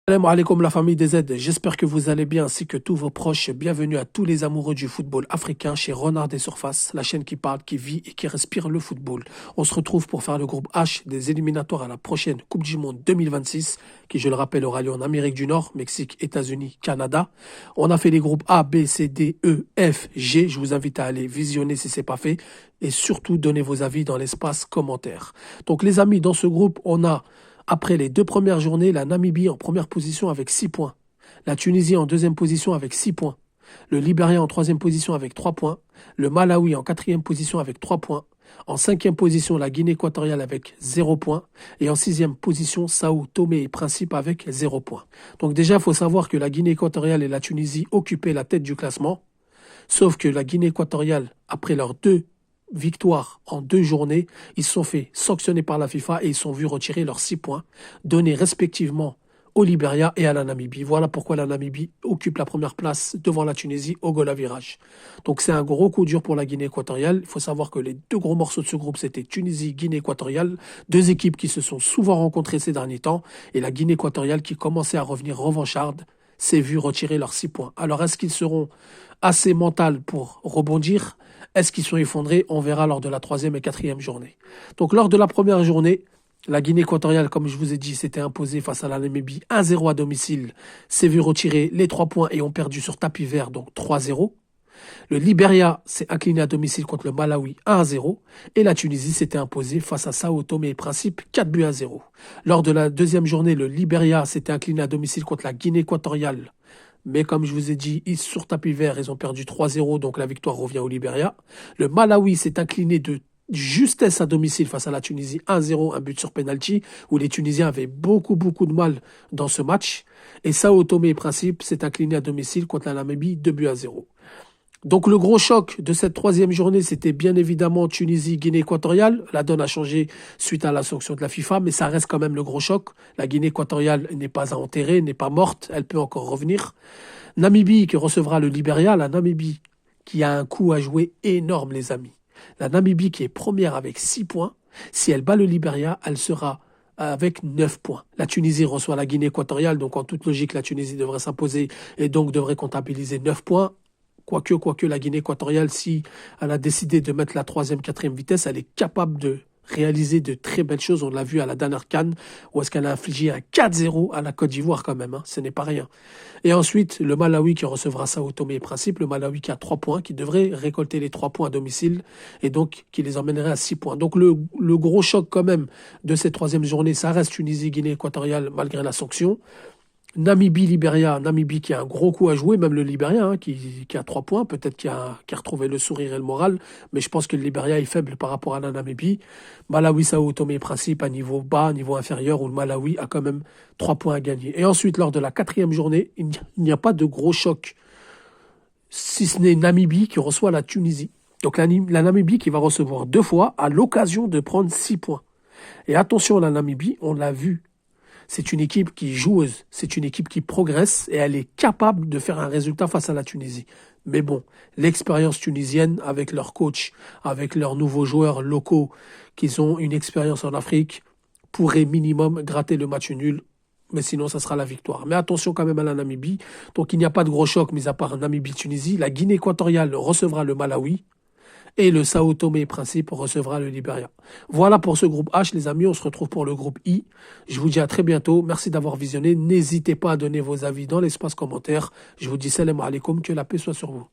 Salam alaikum la famille des Z, j'espère que vous allez bien ainsi que tous vos proches. Bienvenue à tous les amoureux du football africain chez Renard des Surfaces, la chaîne qui parle, qui vit et qui respire le football. On se retrouve pour faire le groupe H des éliminatoires à la prochaine Coupe du Monde 2026, qui je le rappelle aura lieu en Amérique du Nord, Mexique, États-Unis, Canada. On a fait les groupes A, B, C, D, E, F, G. Je vous invite à aller visionner si c'est pas fait et surtout donnez vos avis dans l'espace commentaire. Donc les amis, dans ce groupe, on a après les deux premières journées, la Namibie en première position avec 6 points. La Tunisie en deuxième position avec 6 points. Le Libéria en troisième position avec 3 points. Le Malawi en quatrième position avec 3 points. En cinquième position, la Guinée équatoriale avec 0 points. Et en sixième position, Sao Tomé et Principe avec 0 points. Donc déjà, il faut savoir que la Guinée équatoriale et la Tunisie occupaient la tête du classement. Sauf que la Guinée équatoriale, après leurs deux victoire en 2 journées, ils se sont fait sanctionner par la FIFA et ils sont vus retirer leurs 6 points, donnés respectivement au Libéria et à la Namibie. Voilà pourquoi la Namibie occupe la première place devant la Tunisie au goal à virage. Donc c'est un gros coup dur pour la Guinée équatoriale. Il faut savoir que les deux gros morceaux de ce groupe, c'était Tunisie, Guinée équatoriale, deux équipes qui se sont souvent rencontrées ces derniers temps, et la Guinée équatoriale qui commençait à revenir revancharde s'est vue retirer leurs 6 points. Alors est-ce qu'ils seront assez mentaux pour rebondir? Est-ce qu'ils sont effondrés? On verra lors de la troisième et quatrième journée. Donc lors de la première journée, la Guinée équatoriale, comme je vous ai dit, s'était imposée face à la Namibie 1-0 à domicile, s'est vu retirer les 3 points et ont perdu sur tapis vert, donc 3-0. Le Libéria s'est incliné à domicile contre le Malawi 1-0 et la Tunisie s'était imposée face à Sao Tomé et Principe 4-0. Lors de la deuxième journée, le Libéria s'était incliné à domicile contre la Guinée équatoriale. Mais comme je vous ai dit, sur tapis vert, ils ont perdu 3-0, donc la victoire revient au Libéria. Le Malawi s'est incliné de justesse à domicile face à la Tunisie 1-0, un but sur penalty, où les Tunisiens avaient beaucoup de mal dans ce match. Et Sao Tomé et Principe s'est incliné à domicile contre la Namibie 2-0. Donc le gros choc de cette troisième journée, c'était bien évidemment Tunisie-Guinée équatoriale. La donne a changé suite à la sanction de la FIFA, mais ça reste quand même le gros choc. La Guinée équatoriale n'est pas à enterrer, n'est pas morte, elle peut encore revenir. Namibie qui recevra le Libéria, la Namibie qui a un coup à jouer énorme les amis. La Namibie qui est première avec 6 points, si elle bat le Libéria, elle sera avec 9 points. La Tunisie reçoit la Guinée équatoriale, donc en toute logique, la Tunisie devrait s'imposer et donc devrait comptabiliser 9 points. Quoique la Guinée équatoriale, si elle a décidé de mettre la troisième, quatrième vitesse, elle est capable de réaliser de très belles choses. On l'a vu à la dernière CAN, où est-ce qu'elle a infligé un 4-0 à la Côte d'Ivoire quand même. Ce n'est pas rien. Et ensuite, le Malawi qui recevra Sao Tomé et Principe, le Malawi qui a 3 points, qui devrait récolter les 3 points à domicile, et donc qui les emmènerait à 6 points. Donc le gros choc quand même de cette troisième journée, ça reste Tunisie, Guinée équatoriale, malgré la sanction. Namibie, Libéria, Namibie qui a un gros coup à jouer, même le Libéria qui a 3 points, peut-être qui a retrouvé le sourire et le moral, mais je pense que le Libéria est faible par rapport à la Namibie. Malawi, Sao Tomé et Principe à niveau bas, niveau inférieur, où le Malawi a quand même 3 points à gagner. Et ensuite, lors de la quatrième journée, il n'y a pas de gros choc, si ce n'est Namibie qui reçoit la Tunisie. Donc la Namibie qui va recevoir 2 fois à l'occasion de prendre 6 points. Et attention, la Namibie, on l'a vu, c'est une équipe qui est joueuse, c'est une équipe qui progresse et elle est capable de faire un résultat face à la Tunisie. Mais bon, l'expérience tunisienne avec leur coach, avec leurs nouveaux joueurs locaux qui ont une expérience en Afrique, pourrait minimum gratter le match nul, mais sinon ça sera la victoire. Mais attention quand même à la Namibie, donc il n'y a pas de gros choc mis à part Namibie-Tunisie. La Guinée équatoriale recevra le Malawi. Et le Sao Tomé et Principe recevra le Libéria. Voilà pour ce groupe H, les amis. On se retrouve pour le groupe I. Je vous dis à très bientôt. Merci d'avoir visionné. N'hésitez pas à donner vos avis dans l'espace commentaire. Je vous dis salam alaikum. Que la paix soit sur vous.